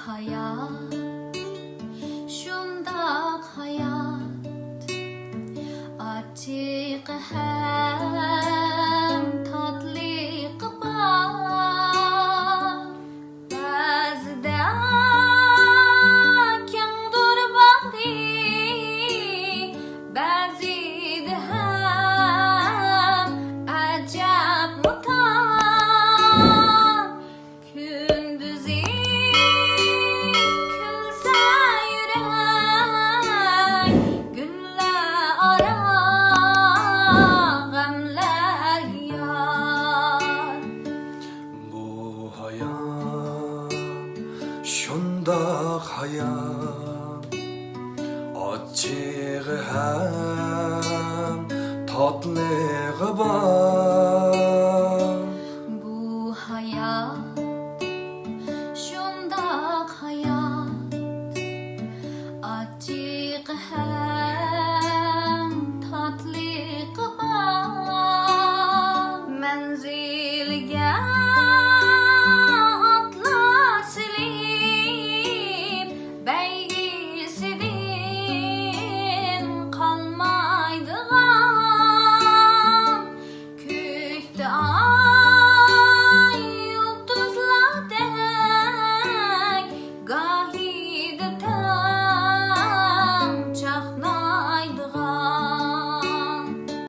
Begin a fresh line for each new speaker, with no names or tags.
hayat, şundaq hayat, açıq həm tatlı var. Bəzidə kəndur bağrı, bəzidə həm əcəb mutan. Gündüzü külsə yürək, günlər ara qəmlər yar.
Bu hayat şundaq hayat, açıq həm tatlığı var.
Bu hayat, şundaq hayat, açıq həm tatlı var. Mənzilgə